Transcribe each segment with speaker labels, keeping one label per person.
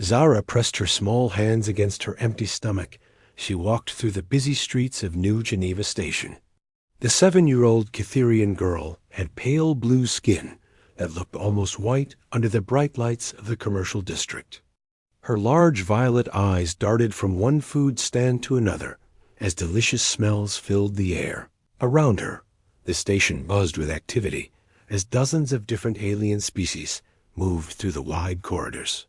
Speaker 1: Zara pressed her small hands against her empty stomach. She walked through the busy streets of New Geneva Station. The 7-year-old Cytherian girl had pale blue skin that looked almost white under the bright lights of the commercial district. Her large violet eyes darted from one food stand to another as delicious smells filled the air. Around her, the station buzzed with activity as dozens of different alien species moved through the wide corridors.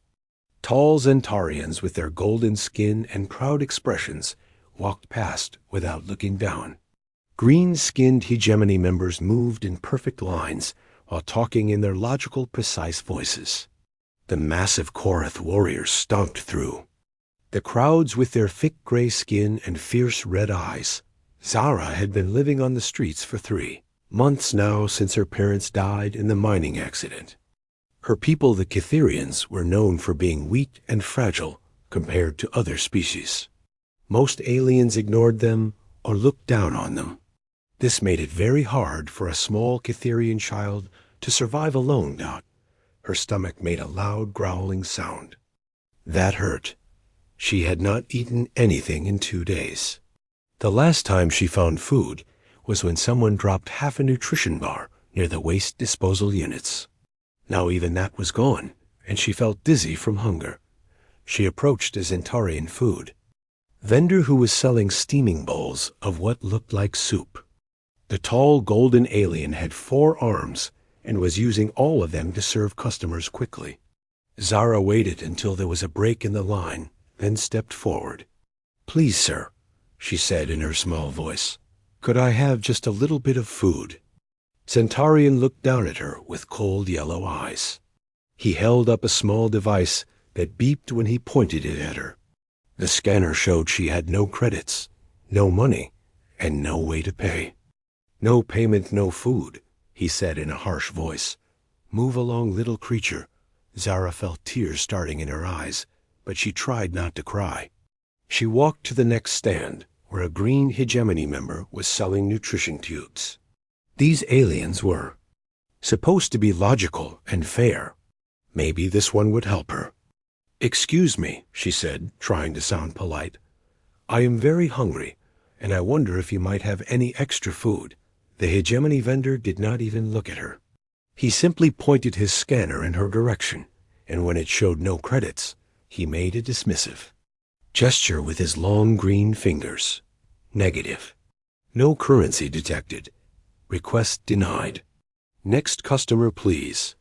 Speaker 1: Tall Zentarians with their golden skin and proud expressions walked past without looking down. Green-skinned hegemony members moved in perfect lines while talking in their logical, precise voices. The massive Korath warriors stomped through. The crowds with their thick gray skin and fierce red eyes. Zara had been living on the streets for 3 months now since her parents died in the mining accident. Her people, the Cytherians, were known for being weak and fragile compared to other species. Most aliens ignored them or looked down on them. This made it very hard for a small Cytherian child to survive alone. Her stomach made a loud growling sound. That hurt. She had not eaten anything in 2 days. The last time she found food was when someone dropped half a nutrition bar near the waste disposal units. Now even that was gone, and she felt dizzy from hunger. She approached a Zentarian food vendor who was selling steaming bowls of what looked like soup. The tall golden alien had 4 arms and was using all of them to serve customers quickly. Zara waited until there was a break in the line, then stepped forward. "Please, sir," she said in her small voice, "could I have just a little bit of food?" Zentarian looked down at her with cold yellow eyes. He held up a small device that beeped when he pointed it at her. The scanner showed she had no credits, no money, and no way to pay. "No payment, no food," he said in a harsh voice. "Move along, little creature." Zara felt tears starting in her eyes, but she tried not to cry. She walked to the next stand, where a green hegemony member was selling nutrition tubes. These aliens were supposed to be logical and fair. Maybe this one would help her. "Excuse me," she said, trying to sound polite. "I am very hungry, and I wonder if you might have any extra food." The hegemony vendor did not even look at her. He simply pointed his scanner in her direction, and when it showed no credits, he made a dismissive gesture with his long green fingers. Negative. No currency detected. Request denied. Next customer, please.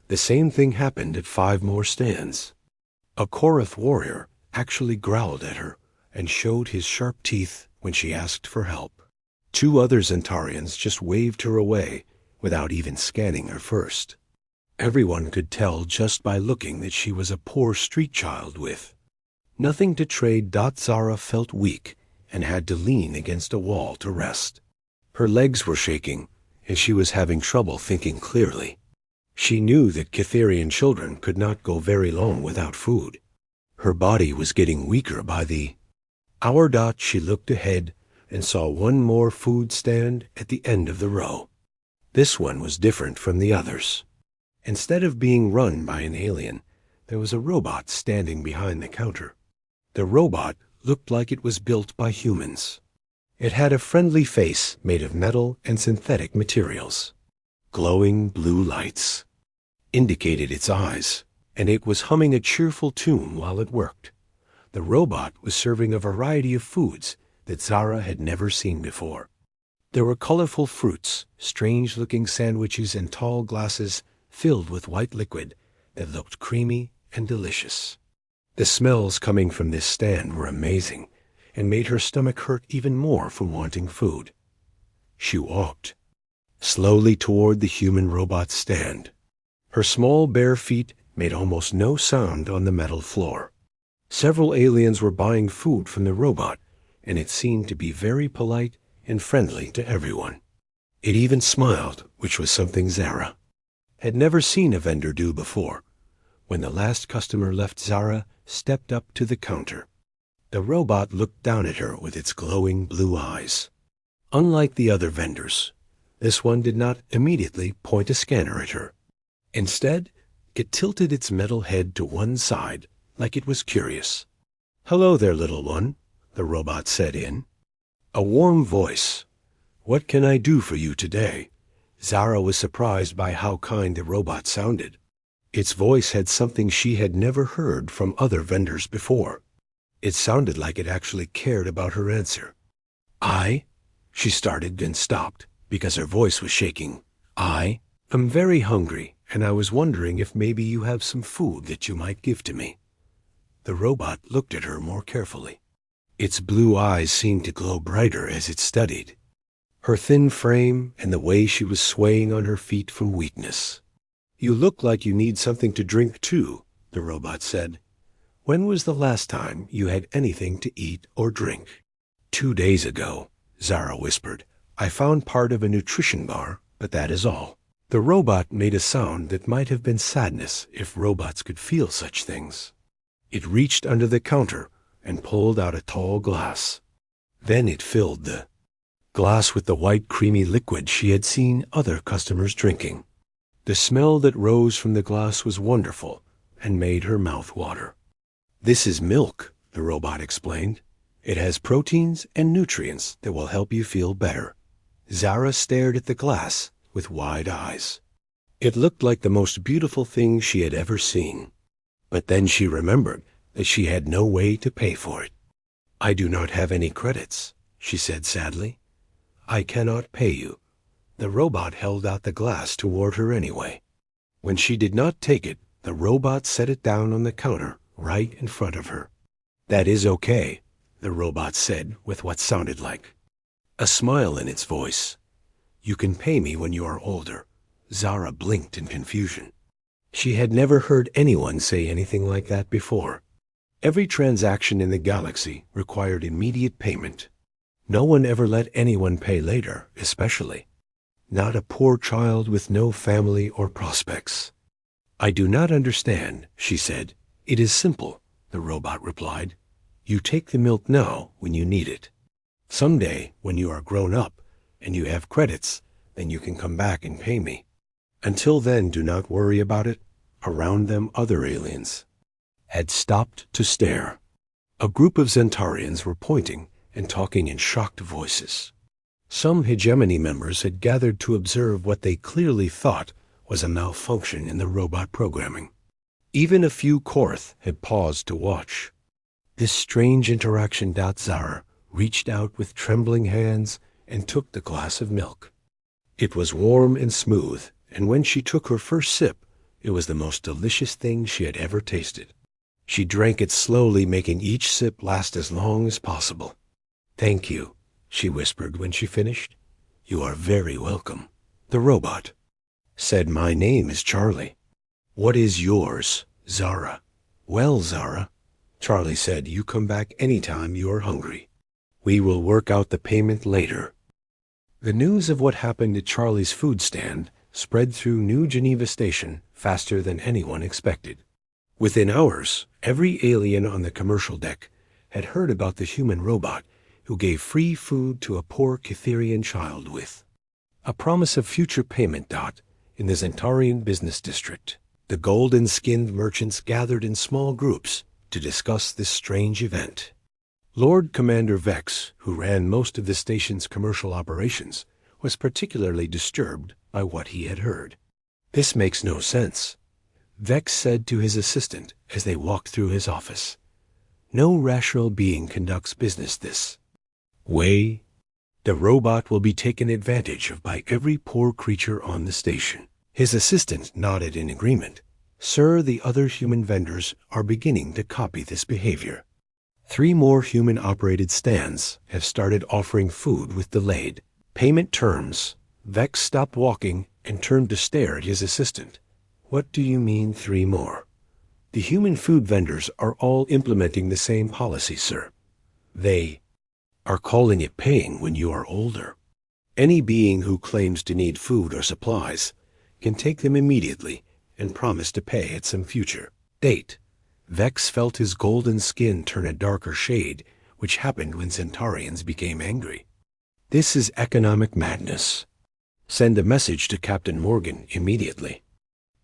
Speaker 1: The same thing happened at 5 more stands. A Korath warrior actually growled at her and showed his sharp teeth when she asked for help. 2 other Zentarians just waved her away without even scanning her first. Everyone could tell just by looking that she was a poor street child with nothing to trade. Zara felt weak and had to lean against a wall to rest. Her legs were shaking, and she was having trouble thinking clearly. She knew that Cytherian children could not go very long without food. Her body was getting weaker by the hour. She looked ahead and saw one more food stand at the end of the row. This one was different from the others. Instead of being run by an alien, there was a robot standing behind the counter. The robot looked like it was built by humans. It had a friendly face made of metal and synthetic materials. Glowing blue lights indicated its eyes, and it was humming a cheerful tune while it worked. The robot was serving a variety of foods that Zara had never seen before. There were colorful fruits, strange-looking sandwiches, and tall glasses filled with white liquid that looked creamy and delicious. The smells coming from this stand were amazing and made her stomach hurt even more from wanting food. She walked slowly toward the human-robot stand. Her small bare feet made almost no sound on the metal floor. Several aliens were buying food from the robot, and it seemed to be very polite and friendly to everyone. It even smiled, which was something Zara had never seen a vendor do before. When the last customer left, Zara stepped up to the counter. The robot looked down at her with its glowing blue eyes. Unlike the other vendors, this one did not immediately point a scanner at her. Instead, it tilted its metal head to one side like it was curious. "Hello there, little one," the robot said in a warm voice. "What can I do for you today?" Zara was surprised by how kind the robot sounded. Its voice had something she had never heard from other vendors before. It sounded like it actually cared about her answer. She started, then stopped, because her voice was shaking. "I am very hungry, and I was wondering if maybe you have some food that you might give to me." The robot looked at her more carefully. Its blue eyes seemed to glow brighter as it studied her thin frame and the way she was swaying on her feet from weakness. "You look like you need something to drink too," the robot said. "When was the last time you had anything to eat or drink?" "2 days ago," Zara whispered. "I found part of a nutrition bar, but that is all." The robot made a sound that might have been sadness if robots could feel such things. It reached under the counter and pulled out a tall glass. Then it filled the glass with the white creamy liquid she had seen other customers drinking. The smell that rose from the glass was wonderful and made her mouth water. "This is milk," the robot explained. "It has proteins and nutrients that will help you feel better." Zara stared at the glass with wide eyes. It looked like the most beautiful thing she had ever seen. But then she remembered that she had no way to pay for it. "I do not have any credits," she said sadly. "I cannot pay you." The robot held out the glass toward her anyway. When she did not take it, the robot set it down on the counter right in front of her. "That is okay," the robot said with what sounded like a smile in its voice. "You can pay me when you are older." Zara blinked in confusion. She had never heard anyone say anything like that before. Every transaction in the galaxy required immediate payment. No one ever let anyone pay later, especially not a poor child with no family or prospects. "I do not understand," she said. "It is simple," the robot replied. "You take the milk now when you need it. Someday, when you are grown up and you have credits, then you can come back and pay me. Until then, do not worry about it." Around them, other aliens had stopped to stare. A group of Zentarians were pointing and talking in shocked voices. Some hegemony members had gathered to observe what they clearly thought was a malfunction in the robot programming. Even a few Korth had paused to watch. This strange interaction. Zara reached out with trembling hands and took the glass of milk. It was warm and smooth, and when she took her first sip, it was the most delicious thing she had ever tasted. She drank it slowly, making each sip last as long as possible. "Thank you," she whispered when she finished. "You are very welcome." The robot said, "My name is Charlie." "What is yours?" "Zara." "Well, Zara," Charlie said, "you come back anytime you are hungry. We will work out the payment later." The news of what happened at Charlie's food stand spread through New Geneva Station faster than anyone expected. Within hours, every alien on the commercial deck had heard about the human robot who gave free food to a poor Cytherian child with a promise of future payment. In the Zentarian business district, the golden-skinned merchants gathered in small groups to discuss this strange event. Lord Commander Vex, who ran most of the station's commercial operations, was particularly disturbed by what he had heard. "This makes no sense," Vex said to his assistant as they walked through his office. "No rational being conducts business this way. The robot will be taken advantage of by every poor creature on the station." His assistant nodded in agreement. "Sir, the other human vendors are beginning to copy this behavior. 3 more human-operated stands have started offering food with delayed payment terms." Vex stopped walking and turned to stare at his assistant. "What do you mean 3 more?" "The human food vendors are all implementing the same policy, sir. They are calling it paying when you are older. Any being who claims to need food or supplies can take them immediately and promise to pay at some future date." Vex felt his golden skin turn a darker shade, which happened when Centaurians became angry. "This is economic madness. Send a message to Captain Morgan immediately.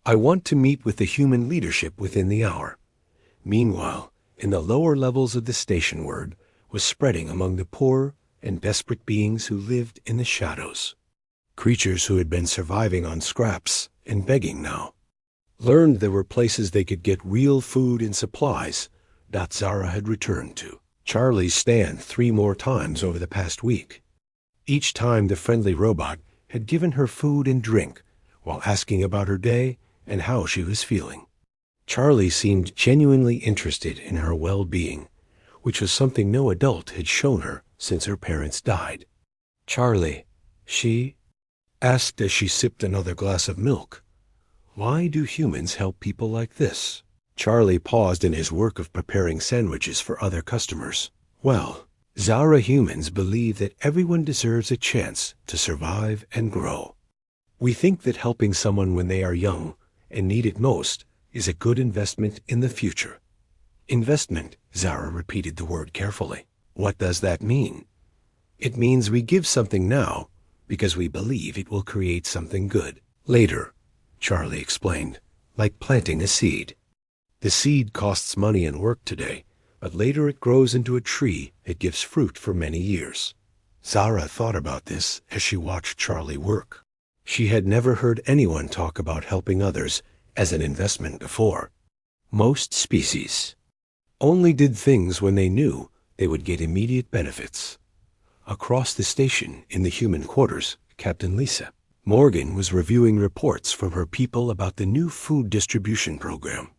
Speaker 1: I want to meet with the human leadership within the hour. Meanwhile, in the lower levels of the station, word was spreading among the poor and desperate beings who lived in the shadows. Creatures who had been surviving on scraps and begging now learned there were places they could get real food and supplies that Zara had returned to. Charlie stand 3 more times over the past week. Each time the friendly robot had given her food and drink while asking about her day and how she was feeling. Charlie seemed genuinely interested in her well-being, which was something no adult had shown her since her parents died. Charlie, she asked as she sipped another glass of milk, why do humans help people like this? Charlie paused in his work of preparing sandwiches for other customers. Well, Zara humans believe that everyone deserves a chance to survive and grow. We think that helping someone when they are young and need it most is a good investment in the future. Investment, Zara repeated the word carefully. What does that mean? It means we give something now because we believe it will create something good later, Charlie explained, like planting a seed. The seed costs money and work today, but later it grows into a tree that gives fruit for many years. Zara thought about this as she watched Charlie work. She had never heard anyone talk about helping others as an investment before. Most species only did things when they knew they would get immediate benefits. Across the station in the human quarters, Captain Lisa Morgan was reviewing reports from her people about the new food distribution program.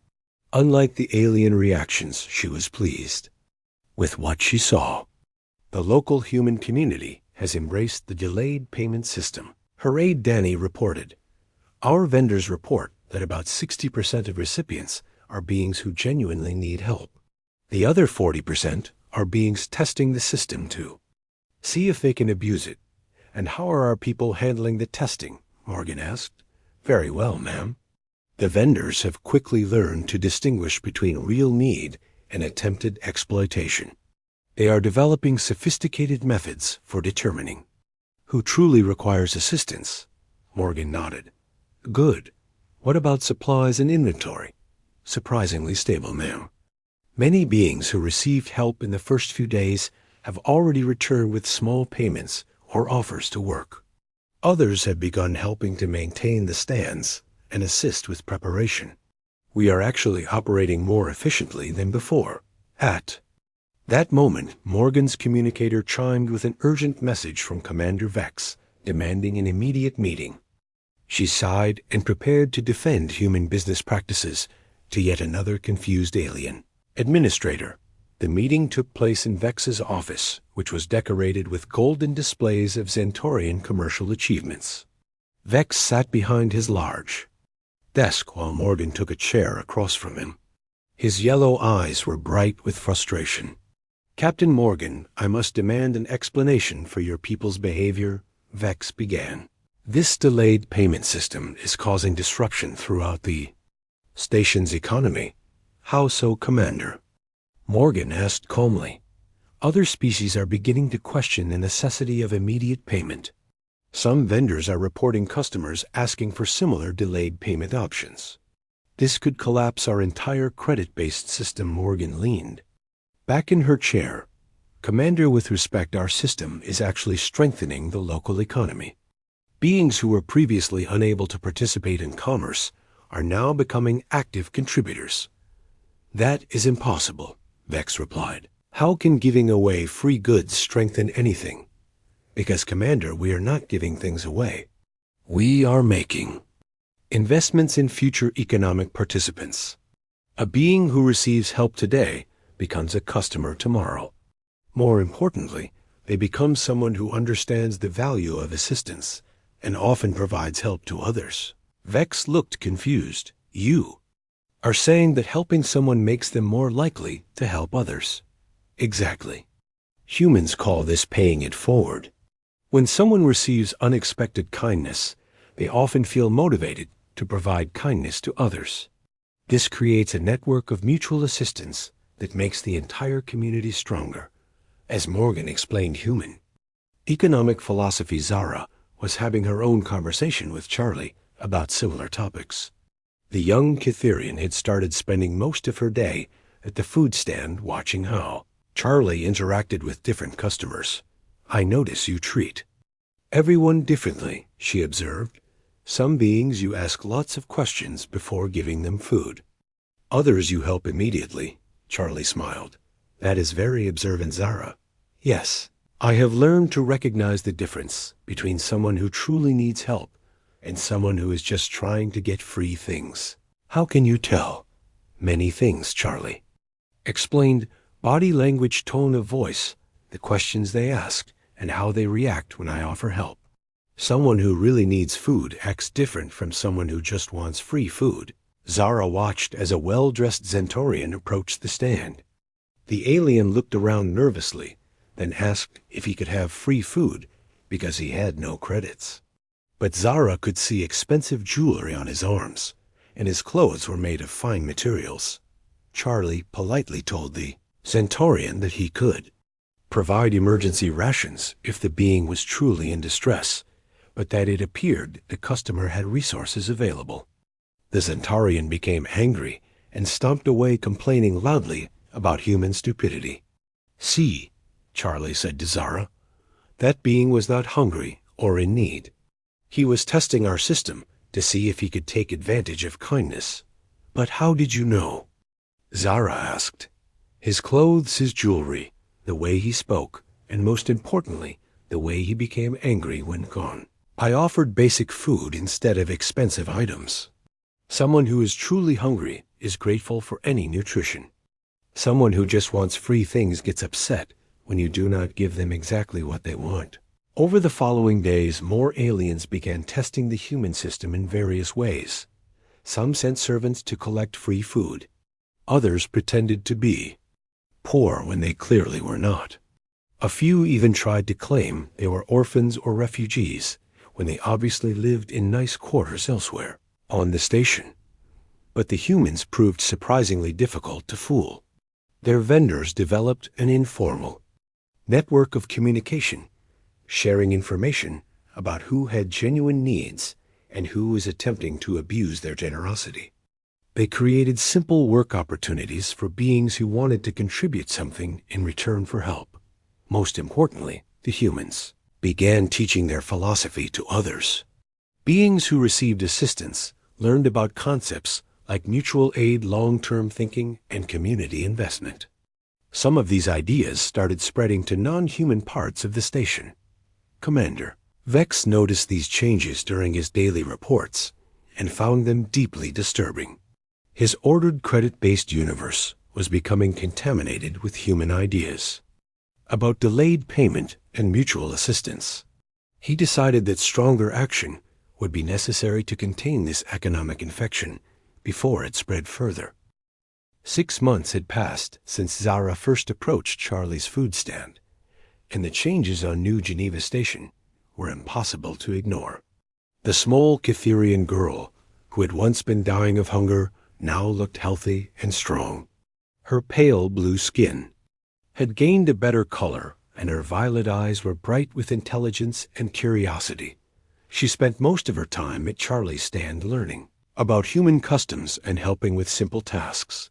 Speaker 1: Unlike the alien reactions, she was pleased with what she saw. The local human community has embraced the delayed payment system. Her aide Danny reported, "Our vendors report that about 60% of recipients are beings who genuinely need help. The other 40% are beings testing the system to see if they can abuse it." "And how are our people handling the testing?" Morgan asked. "Very well, ma'am." The vendors have quickly learned to distinguish between real need and attempted exploitation. They are developing sophisticated methods for determining who truly requires assistance. Morgan nodded. "Good. What about supplies and inventory?" "Surprisingly stable, ma'am. Many beings who received help in the first few days have already returned with small payments or offers to work. Others have begun helping to maintain the stands and assist with preparation. We are actually operating more efficiently than before." At that moment, Morgan's communicator chimed with an urgent message from Commander Vex, demanding an immediate meeting. She sighed and prepared to defend human business practices to yet another confused alien. "Administrator." The meeting took place in Vex's office, which was decorated with golden displays of Zentorian commercial achievements. Vex sat behind his large desk while Morgan took a chair across from him. His yellow eyes were bright with frustration. "Captain Morgan, I must demand an explanation for your people's behavior," Vex began. "This delayed payment system is causing disruption throughout the station's economy." "How so, Commander?" Morgan asked calmly. "Other species are beginning to question the necessity of immediate payment. Some vendors are reporting customers asking for similar delayed payment options. This could collapse our entire credit-based system." Morgan leaned back in her chair. "Commander, with respect, our system is actually strengthening the local economy. Beings who were previously unable to participate in commerce are now becoming active contributors." "That is impossible," Vex replied. "How can giving away free goods strengthen anything?" "Because, Commander, we are not giving things away. We are making investments in future economic participants. A being who receives help today becomes a customer tomorrow. More importantly, they become someone who understands the value of assistance and often provides help to others." Vex looked confused. "You are saying that helping someone makes them more likely to help others?" "Exactly. Humans call this paying it forward. When someone receives unexpected kindness, they often feel motivated to provide kindness to others. This creates a network of mutual assistance that makes the entire community stronger." As Morgan explained human economic philosophy, Zara was having her own conversation with Charlie about similar topics. The young Cytherian had started spending most of her day at the food stand watching how Charlie interacted with different customers. "I notice you treat everyone differently," she observed. "Some beings you ask lots of questions before giving them food. Others you help immediately." Charlie smiled. "That is very observant, Zara." "Yes, I have learned to recognize the difference between someone who truly needs help and someone who is just trying to get free things." "How can you tell?" "Many things," Charlie explained. "Body language, tone of voice, the questions they ask, and how they react when I offer help. Someone who really needs food acts different from someone who just wants free food." Zara watched as a well-dressed Centaurian approached the stand. The alien looked around nervously, then asked if he could have free food because he had no credits. But Zara could see expensive jewelry on his arms, and his clothes were made of fine materials. Charlie politely told the Centaurian that he could provide emergency rations if the being was truly in distress, but that it appeared the customer had resources available. The Centaurian became angry and stomped away, complaining loudly about human stupidity. "See," Charlie said to Zara, "that being was not hungry or in need. He was testing our system to see if he could take advantage of kindness." "But how did you know?" Zara asked. "His clothes, his jewelry, the way he spoke, and most importantly, the way he became angry when gone. I offered basic food instead of expensive items. Someone who is truly hungry is grateful for any nutrition. Someone who just wants free things gets upset when you do not give them exactly what they want." Over the following days, more aliens began testing the human system in various ways. Some sent servants to collect free food. Others pretended to be poor when they clearly were not. A few even tried to claim they were orphans or refugees when they obviously lived in nice quarters elsewhere on the station. But the humans proved surprisingly difficult to fool. Their vendors developed an informal network of communication, sharing information about who had genuine needs and who was attempting to abuse their generosity. They created simple work opportunities for beings who wanted to contribute something in return for help. Most importantly, the humans began teaching their philosophy to others. Beings who received assistance learned about concepts like mutual aid, long-term thinking, and community investment. Some of these ideas started spreading to non-human parts of the station. Commander Vex noticed these changes during his daily reports and found them deeply disturbing. His ordered credit-based universe was becoming contaminated with human ideas about delayed payment and mutual assistance. He decided that stronger action would be necessary to contain this economic infection before it spread further. 6 months had passed since Zara first approached Charlie's food stand, and the changes on New Geneva Station were impossible to ignore. The small Cytherian girl, who had once been dying of hunger, now looked healthy and strong. Her pale blue skin had gained a better color, and her violet eyes were bright with intelligence and curiosity. She spent most of her time at Charlie's stand learning about human customs and helping with simple tasks.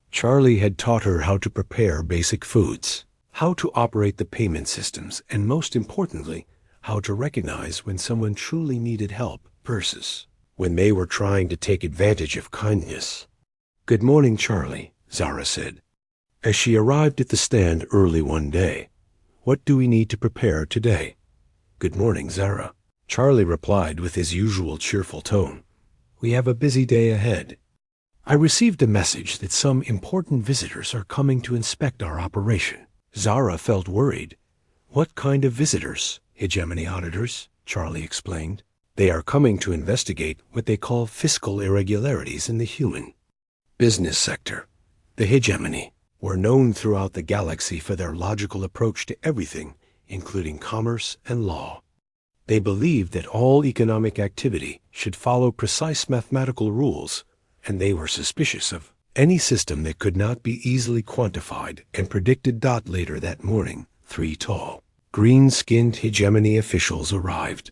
Speaker 1: Charlie had taught her how to prepare basic foods, how to operate the payment systems, and most importantly, how to recognize when someone truly needed help versus when they were trying to take advantage of kindness. "Good morning, Charlie," Zara said, as she arrived at the stand early one day. "What do we need to prepare today?" "Good morning, Zara," Charlie replied with his usual cheerful tone. "We have a busy day ahead. I received a message that some important visitors are coming to inspect our operation." Zara felt worried. "What kind of visitors?" "Hegemony auditors," Charlie explained. "They are coming to investigate what they call fiscal irregularities in the human business sector. The hegemony were known throughout the galaxy for their logical approach to everything, including commerce and law. They believed that all economic activity should follow precise mathematical rules, and they were suspicious of any system that could not be easily quantified and predicted. Later that morning, 3 tall, green-skinned hegemony officials arrived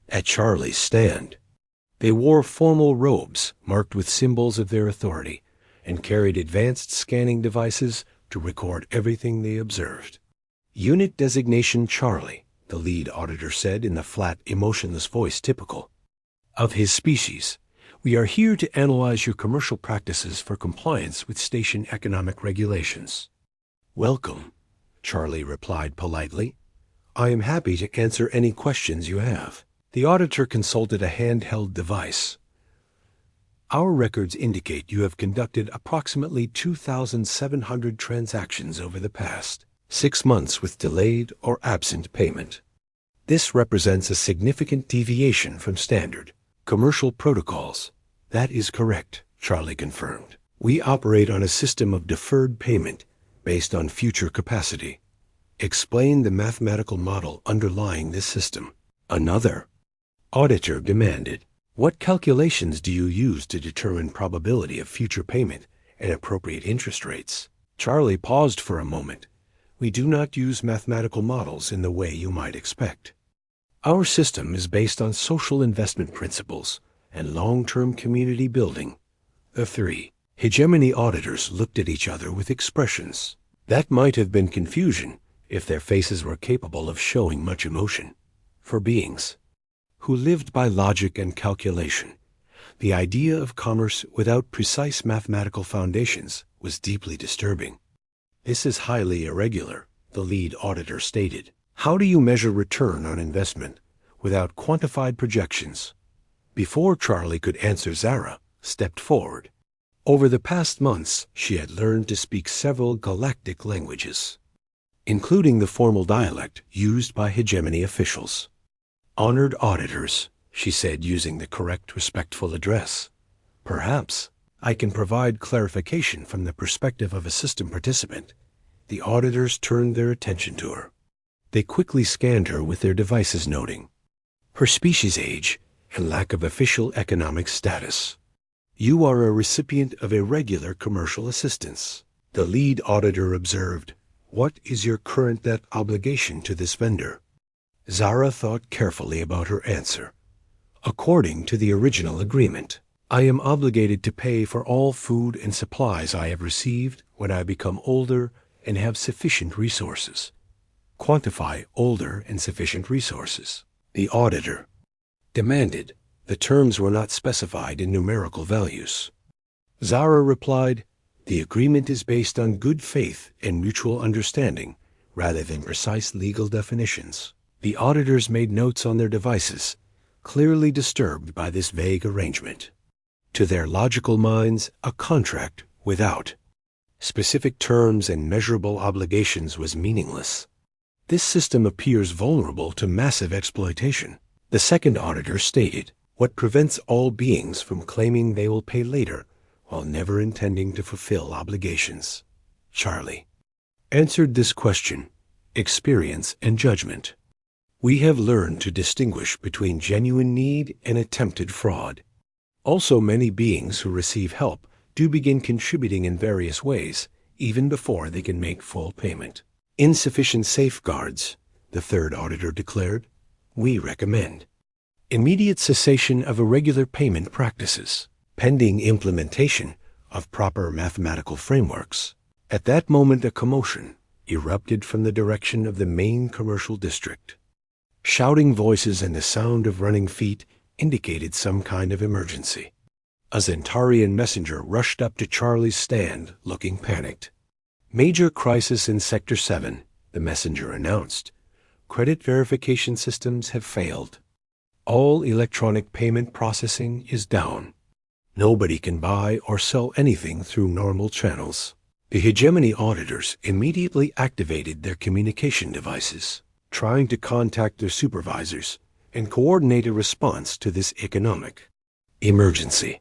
Speaker 1: at Charlie's stand. They wore formal robes marked with symbols of their authority and carried advanced scanning devices to record everything they observed. Unit designation Charlie, the lead auditor said in the flat, emotionless voice typical of his species. We are here to analyze your commercial practices for compliance with station economic regulations. Welcome, Charlie replied politely. I am happy to answer any questions you have. The auditor consulted a handheld device. Our records indicate you have conducted approximately 2,700 transactions over the past 6 months with delayed or absent payment. This represents a significant deviation from standard commercial protocols. That is correct, Charlie confirmed. We operate on a system of deferred payment based on future capacity. Explain the mathematical model underlying this system. Another auditor demanded. What calculations do you use to determine probability of future payment and appropriate interest rates? Charlie paused for a moment. We do not use mathematical models in the way you might expect. Our system is based on social investment principles and long-term community building. The three hegemony auditors looked at each other with expressions that might have been confusion if their faces were capable of showing much emotion. For beings who lived by logic and calculation, the idea of commerce without precise mathematical foundations was deeply disturbing. This is highly irregular, the lead auditor stated. How do you measure return on investment without quantified projections? Before Charlie could answer, Zara stepped forward. Over the past months, she had learned to speak several galactic languages, including the formal dialect used by hegemony officials. Honored auditors, she said using the correct respectful address. Perhaps I can provide clarification from the perspective of a system participant. The auditors turned their attention to her. They quickly scanned her with their devices, noting her species age and lack of official economic status. You are a recipient of irregular commercial assistance, the lead auditor observed. What is your current debt obligation to this vendor? Zara thought carefully about her answer. According to the original agreement, I am obligated to pay for all food and supplies I have received when I become older and have sufficient resources. Quantify older and sufficient resources, the auditor demanded. The terms were not specified in numerical values. Zara replied, the agreement is based on good faith and mutual understanding rather than precise legal definitions. The auditors made notes on their devices, clearly disturbed by this vague arrangement. To their logical minds, a contract without specific terms and measurable obligations was meaningless. This system appears vulnerable to massive exploitation, the second auditor stated. What prevents all beings from claiming they will pay later while never intending to fulfill obligations? Charlie answered this question. Experience and judgment. We have learned to distinguish between genuine need and attempted fraud. Also, many beings who receive help do begin contributing in various ways, even before they can make full payment. Insufficient safeguards, the third auditor declared. We recommend immediate cessation of irregular payment practices, pending implementation of proper mathematical frameworks. At that moment, a commotion erupted from the direction of the main commercial district. Shouting voices and the sound of running feet indicated some kind of emergency. A Zentarian messenger rushed up to Charlie's stand, looking panicked. Major crisis in Sector 7, the messenger announced. Credit verification systems have failed. All electronic payment processing is down. Nobody can buy or sell anything through normal channels. The hegemony auditors immediately activated their communication devices, trying to contact their supervisors and coordinate a response to this economic emergency.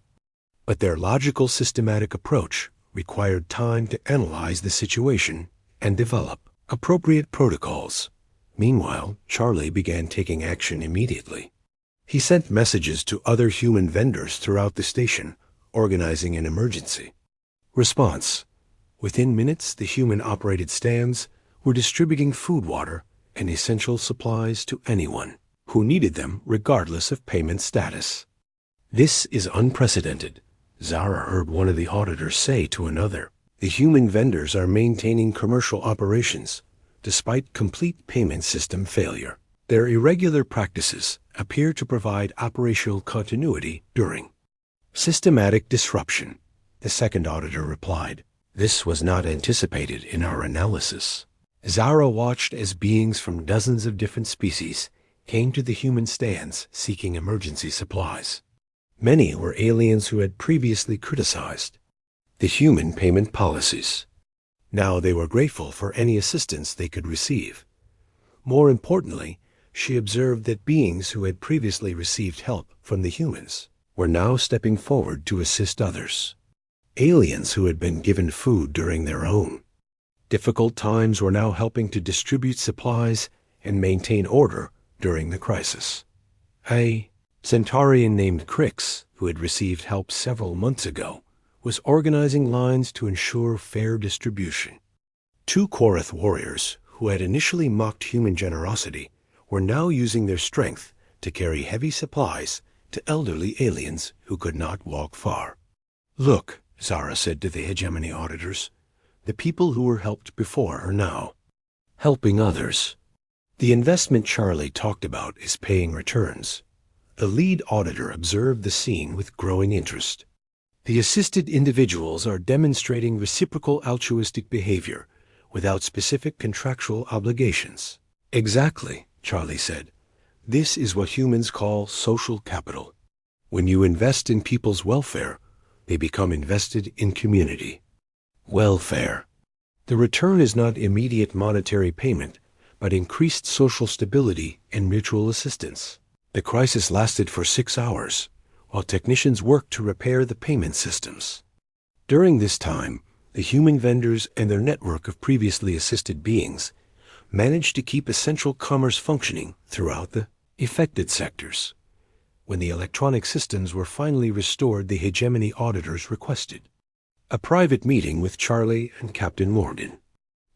Speaker 1: But their logical, systematic approach required time to analyze the situation and develop appropriate protocols. Meanwhile, Charlie began taking action immediately. He sent messages to other human vendors throughout the station, organizing an emergency response. Within minutes, the human-operated stands were distributing food, water, and essential supplies to anyone who needed them regardless of payment status. This is unprecedented, Zara heard one of the auditors say to another. The human vendors are maintaining commercial operations, despite complete payment system failure. Their irregular practices appear to provide operational continuity during systematic disruption, the second auditor replied. This was not anticipated in our analysis. Zara watched as beings from dozens of different species came to the human stands seeking emergency supplies. Many were aliens who had previously criticized the human payment policies. Now they were grateful for any assistance they could receive. More importantly, she observed that beings who had previously received help from the humans were now stepping forward to assist others. Aliens who had been given food during their own difficult times were now helping to distribute supplies and maintain order during the crisis. A Centaurian named Crix, who had received help several months ago, was organizing lines to ensure fair distribution. Two Korath warriors, who had initially mocked human generosity, were now using their strength to carry heavy supplies to elderly aliens who could not walk far. Look, Zara said to the hegemony auditors, the people who were helped before are now helping others. The investment Charlie talked about is paying returns. The lead auditor observed the scene with growing interest. The assisted individuals are demonstrating reciprocal altruistic behavior without specific contractual obligations. Exactly, Charlie said. This is what humans call social capital. When you invest in people's welfare, they become invested in community. Welfare. The return is not immediate monetary payment, but increased social stability and mutual assistance. The crisis lasted for 6 hours, while technicians worked to repair the payment systems. During this time, the human vendors and their network of previously assisted beings managed to keep essential commerce functioning throughout the affected sectors. When the electronic systems were finally restored, the hegemony auditors requested a private meeting with Charlie and Captain Morgan.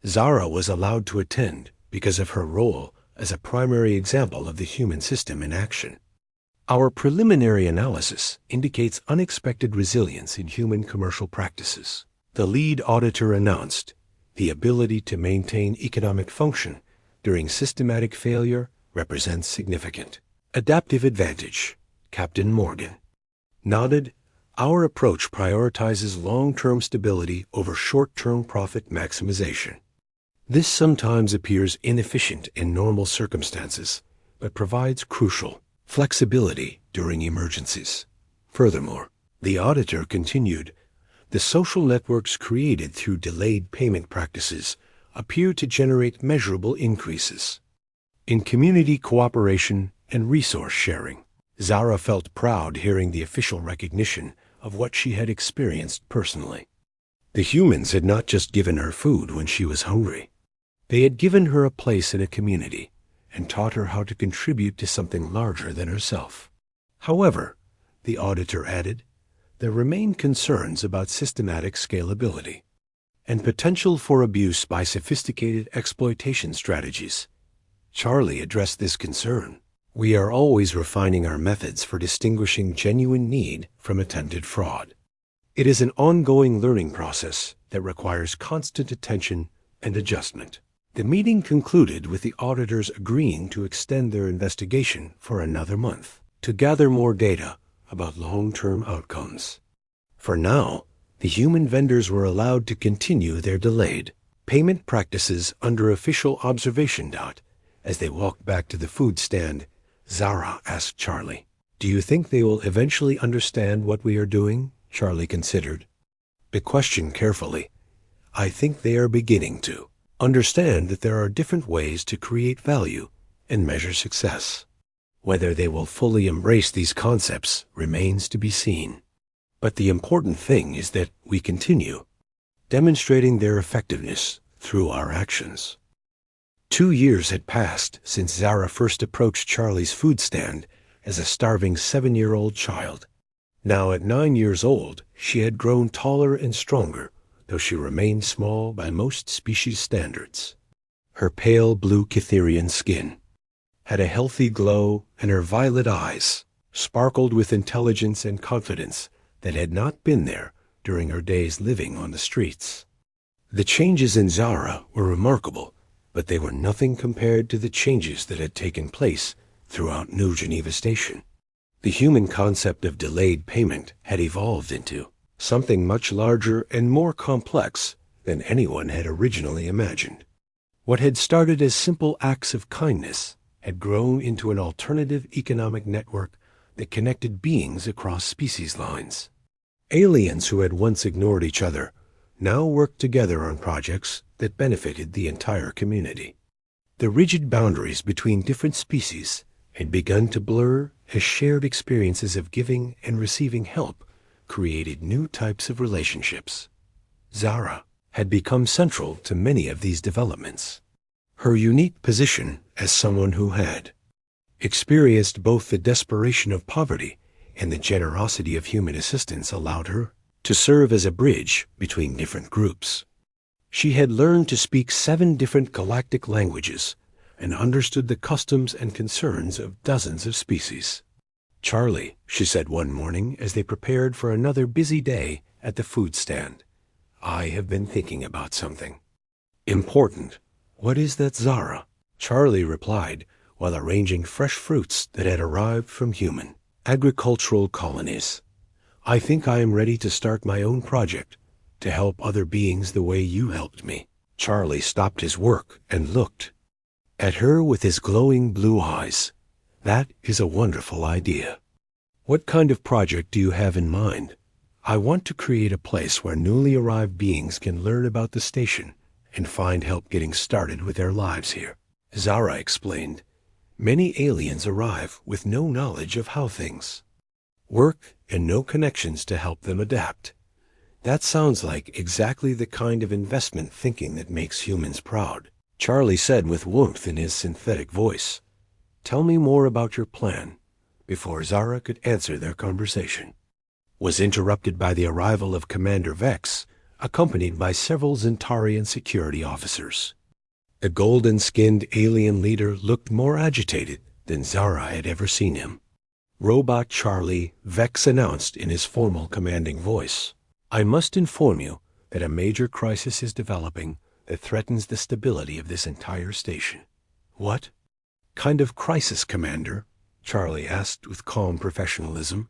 Speaker 1: Zara was allowed to attend because of her role as a primary example of the human system in action. Our preliminary analysis indicates unexpected resilience in human commercial practices. The lead auditor announced the ability to maintain economic function during systematic failure represents significant adaptive advantage. Captain Morgan nodded. Our approach prioritizes long-term stability over short-term profit maximization. This sometimes appears inefficient in normal circumstances, but provides crucial flexibility during emergencies. Furthermore, the auditor continued, the social networks created through delayed payment practices appear to generate measurable increases in community cooperation and resource sharing. Zara felt proud hearing the official recognition of what she had experienced personally. The humans had not just given her food when she was hungry. They had given her a place in a community and taught her how to contribute to something larger than herself. However, the auditor added, there remain concerns about systematic scalability and potential for abuse by sophisticated exploitation strategies. Charlie addressed this concern. We are always refining our methods for distinguishing genuine need from attempted fraud. It is an ongoing learning process that requires constant attention and adjustment. The meeting concluded with the auditors agreeing to extend their investigation for another month to gather more data about long-term outcomes. For now, the human vendors were allowed to continue their delayed payment practices under official observation. As they walked back to the food stand, Zara asked Charlie, do you think they will eventually understand what we are doing? Charlie considered the question carefully. I think they are beginning to understand that there are different ways to create value and measure success. Whether they will fully embrace these concepts remains to be seen. But the important thing is that we continue demonstrating their effectiveness through our actions. 2 years had passed since Zara first approached Charlie's food stand as a starving 7-year-old child. Now at 9 years old, she had grown taller and stronger, though she remained small by most species standards. Her pale blue Cytherian skin had a healthy glow, and her violet eyes sparkled with intelligence and confidence that had not been there during her days living on the streets. The changes in Zara were remarkable, but they were nothing compared to the changes that had taken place throughout New Geneva Station. The human concept of delayed payment had evolved into something much larger and more complex than anyone had originally imagined. What had started as simple acts of kindness had grown into an alternative economic network that connected beings across species lines. Aliens who had once ignored each other now worked together on projects that benefited the entire community. The rigid boundaries between different species had begun to blur as shared experiences of giving and receiving help created new types of relationships. Zara had become central to many of these developments. Her unique position as someone who had experienced both the desperation of poverty and the generosity of human assistance allowed her to serve as a bridge between different groups. She had learned to speak 7 different galactic languages and understood the customs and concerns of dozens of species. "Charlie," she said one morning as they prepared for another busy day at the food stand, "I have been thinking about something important." "What is that, Zara?" Charlie replied while arranging fresh fruits that had arrived from human agricultural colonies. "I think I am ready to start my own project to help other beings the way you helped me." Charlie stopped his work and looked at her with his glowing blue eyes. "That is a wonderful idea. What kind of project do you have in mind?" "I want to create a place where newly arrived beings can learn about the station and find help getting started with their lives here," Zara explained. "Many aliens arrive with no knowledge of how things work and no connections to help them adapt. That sounds like exactly the kind of investment thinking that makes humans proud," Charlie said with warmth in his synthetic voice. "Tell me more about your plan." Before Zara could answer, their conversation was interrupted by the arrival of Commander Vex, accompanied by several Zentarian security officers. The golden-skinned alien leader looked more agitated than Zara had ever seen him. "Robot Charlie," Vex announced in his formal commanding voice, "I must inform you that a major crisis is developing that threatens the stability of this entire station." "What kind of crisis, Commander?" Charlie asked with calm professionalism.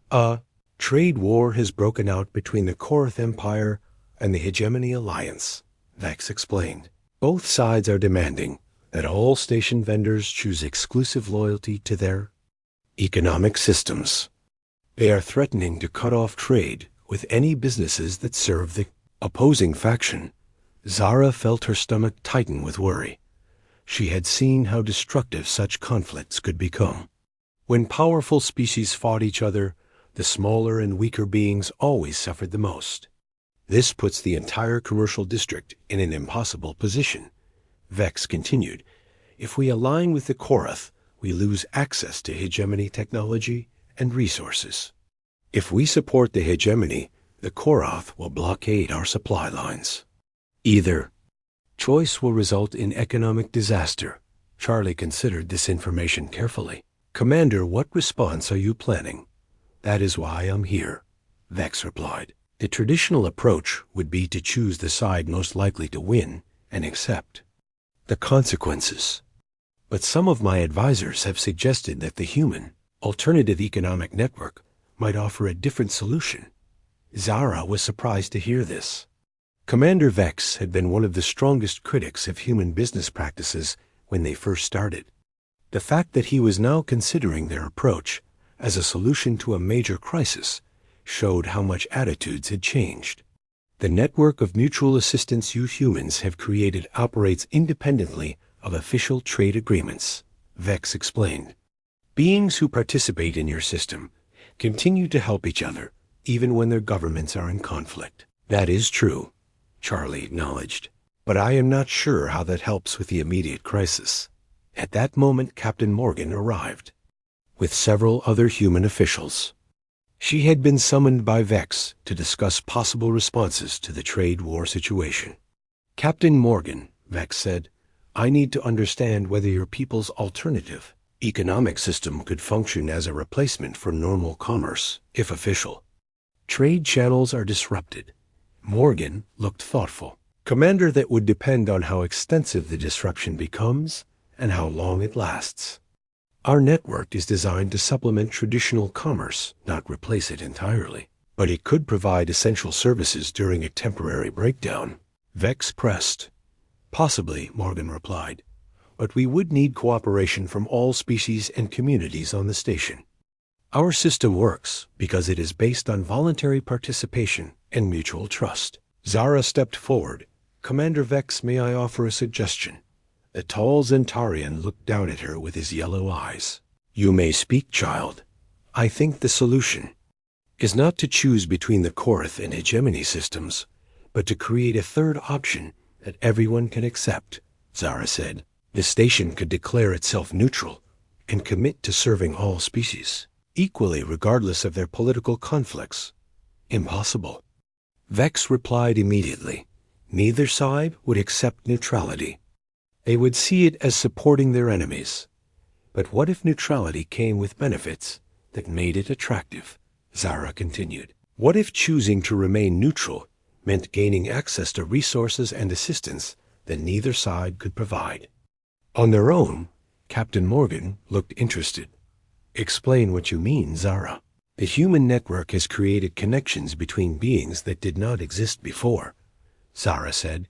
Speaker 1: "A trade war has broken out between the Korath Empire and the Hegemony Alliance," Vex explained. "Both sides are demanding that all station vendors choose exclusive loyalty to their economic systems. They are threatening to cut off trade with any businesses that serve the opposing faction." Zara felt her stomach tighten with worry. She had seen how destructive such conflicts could become. When powerful species fought each other, the smaller and weaker beings always suffered the most. "This puts the entire commercial district in an impossible position," Vex continued. "If we align with the Korath, we lose access to hegemony technology and resources. If we support the hegemony, the Korath will blockade our supply lines. Either choice will result in economic disaster." Charlie considered this information carefully. "Commander, what response are you planning?" "That is why I'm here," Vex replied. "The traditional approach would be to choose the side most likely to win and accept the consequences. But some of my advisors have suggested that the human alternative economic network might offer a different solution." Zara was surprised to hear this. Commander Vex had been one of the strongest critics of human business practices when they first started. The fact that he was now considering their approach as a solution to a major crisis showed how much attitudes had changed. "The network of mutual assistance you humans have created operates independently of official trade agreements," Vex explained. "Beings who participate in your system continue to help each other even when their governments are in conflict." "That is true," Charlie acknowledged, "but I am not sure how that helps with the immediate crisis." At that moment, Captain Morgan arrived with several other human officials. She had been summoned by Vex to discuss possible responses to the trade war situation. "Captain Morgan," Vex said, "I need to understand whether your people's alternative economic system could function as a replacement for normal commerce, if official." Trade channels are disrupted. Morgan looked thoughtful. Commander, that would depend on how extensive the disruption becomes and how long it lasts. Our network is designed to supplement traditional commerce, not replace it entirely. But it could provide essential services during a temporary breakdown. Vex pressed. Possibly, Morgan replied. But we would need cooperation from all species and communities on the station. Our system works because it is based on voluntary participation and mutual trust. Zara stepped forward. Commander Vex, may I offer a suggestion? The tall Zentarian looked down at her with his yellow eyes. You may speak, child. I think the solution is not to choose between the Korath and hegemony systems, but to create a third option that everyone can accept, Zara said. The station could declare itself neutral and commit to serving all species, equally regardless of their political conflicts. Impossible. Vex replied immediately. Neither side would accept neutrality. They would see it as supporting their enemies. But what if neutrality came with benefits that made it attractive? Zara continued. What if choosing to remain neutral meant gaining access to resources and assistance that neither side could provide? On their own, Captain Morgan looked interested. Explain what you mean, Zara. The human network has created connections between beings that did not exist before, Zara said.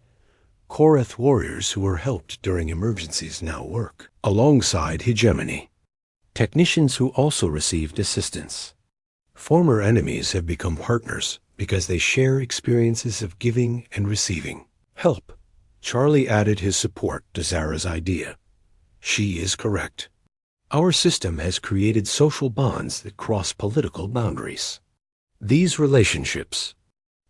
Speaker 1: Korath warriors who were helped during emergencies now work alongside hegemony. Technicians who also received assistance. Former enemies have become partners because they share experiences of giving and receiving help. Charlie added his support to Zara's idea. She is correct. Our system has created social bonds that cross political boundaries. These relationships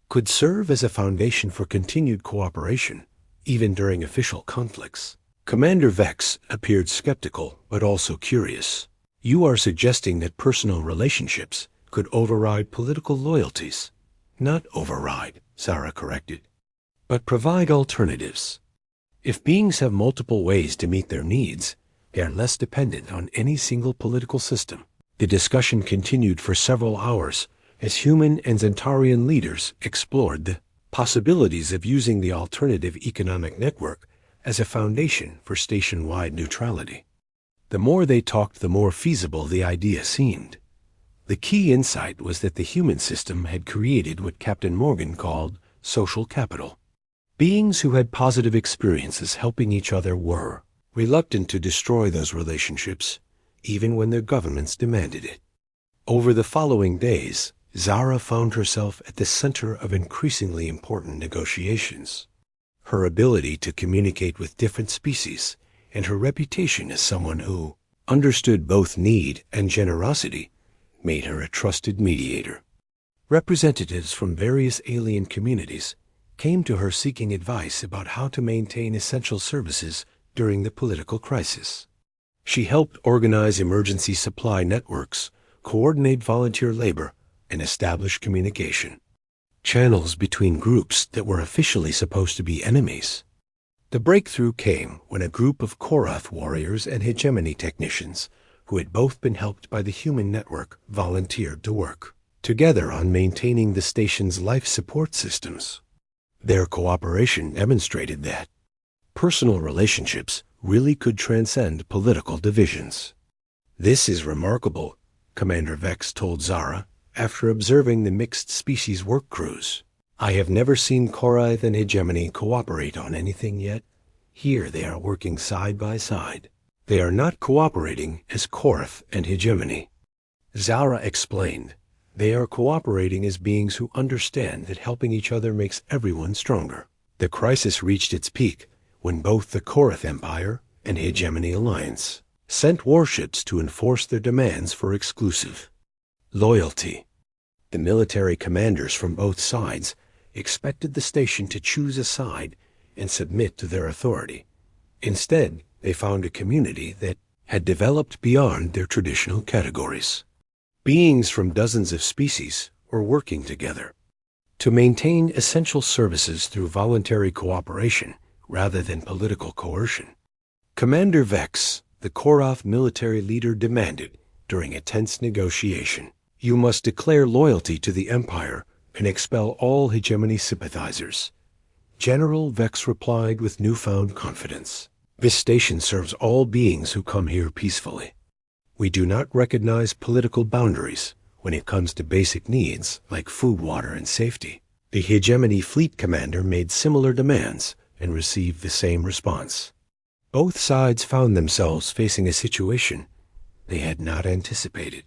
Speaker 1: could serve as a foundation for continued cooperation, even during official conflicts. Commander Vex appeared skeptical, but also curious. You are suggesting that personal relationships could override political loyalties. Not override, Zara corrected, but provide alternatives. If beings have multiple ways to meet their needs, they are less dependent on any single political system. The discussion continued for several hours as human and Zentarian leaders explored the possibilities of using the alternative economic network as a foundation for station-wide neutrality. The more they talked, the more feasible the idea seemed. The key insight was that the human system had created what Captain Morgan called social capital. Beings who had positive experiences helping each other were reluctant to destroy those relationships, even when their governments demanded it. Over the following days, Zara found herself at the center of increasingly important negotiations. Her ability to communicate with different species and her reputation as someone who understood both need and generosity made her a trusted mediator. Representatives from various alien communities came to her seeking advice about how to maintain essential services during the political crisis. She helped organize emergency supply networks, coordinate volunteer labor, and establish communication channels between groups that were officially supposed to be enemies. The breakthrough came when a group of Korath warriors and hegemony technicians who had both been helped by the human network volunteered to work together on maintaining the station's life support systems. Their cooperation demonstrated that personal relationships really could transcend political divisions. This is remarkable, Commander Vex told Zara after observing the mixed species work crews. I have never seen Korath and hegemony cooperate on anything yet. Here they are working side by side. They are not cooperating as Korath and hegemony. Zara explained. They are cooperating as beings who understand that helping each other makes everyone stronger. The crisis reached its peak when both the Korath Empire and Hegemony Alliance sent warships to enforce their demands for exclusive loyalty. The military commanders from both sides expected the station to choose a side and submit to their authority. Instead, they found a community that had developed beyond their traditional categories. Beings from dozens of species were working together to maintain essential services through voluntary cooperation rather than political coercion. Commander Vex, the Korath military leader, demanded during a tense negotiation. You must declare loyalty to the Empire and expel all hegemony sympathizers. General Vex replied with newfound confidence. This station serves all beings who come here peacefully. We do not recognize political boundaries when it comes to basic needs like food, water, and safety. The hegemony fleet commander made similar demands and received the same response. Both sides found themselves facing a situation they had not anticipated.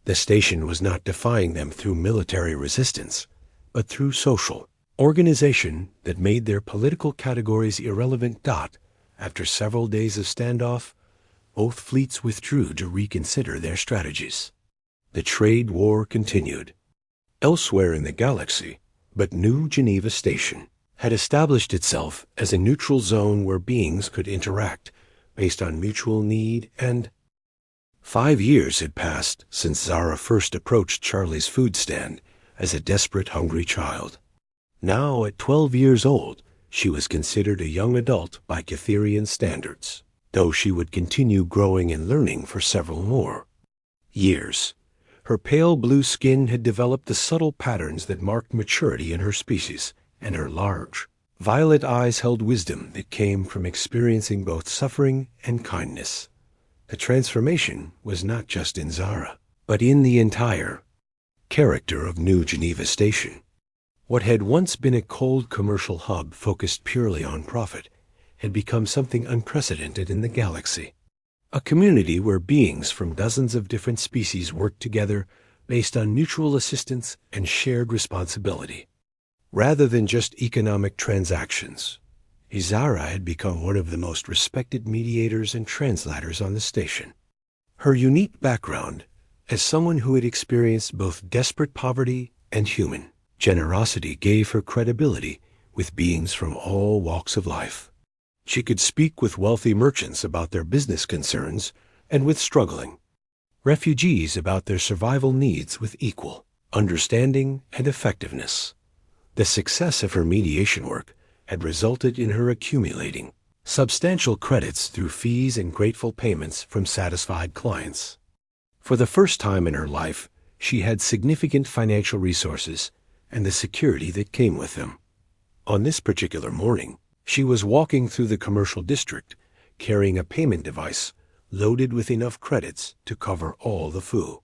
Speaker 1: The station was not defying them through military resistance, but through social organization that made their political categories irrelevant. After several days of standoff, both fleets withdrew to reconsider their strategies. The trade war continued. Elsewhere in the galaxy, but New Geneva Station had established itself as a neutral zone where beings could interact based on mutual need and 5 years had passed since Zara first approached Charlie's food stand as a desperate, hungry child. Now, at 12 years old, she was considered a young adult by Cytherian standards, though she would continue growing and learning for several more years. Her pale blue skin had developed the subtle patterns that marked maturity in her species, and her large, violet eyes held wisdom that came from experiencing both suffering and kindness. The transformation was not just in Zara, but in the entire character of New Geneva Station. What had once been a cold commercial hub focused purely on profit had become something unprecedented in the galaxy. A community where beings from dozens of different species worked together based on mutual assistance and shared responsibility. Rather than just economic transactions, Zara had become one of the most respected mediators and translators on the station. Her unique background as someone who had experienced both desperate poverty and human generosity gave her credibility with beings from all walks of life. She could speak with wealthy merchants about their business concerns and with struggling refugees about their survival needs with equal understanding and effectiveness. The success of her mediation work had resulted in her accumulating substantial credits through fees and grateful payments from satisfied clients. For the first time in her life, she had significant financial resources and the security that came with them. On this particular morning, she was walking through the commercial district, carrying a payment device loaded with enough credits to cover all the foo.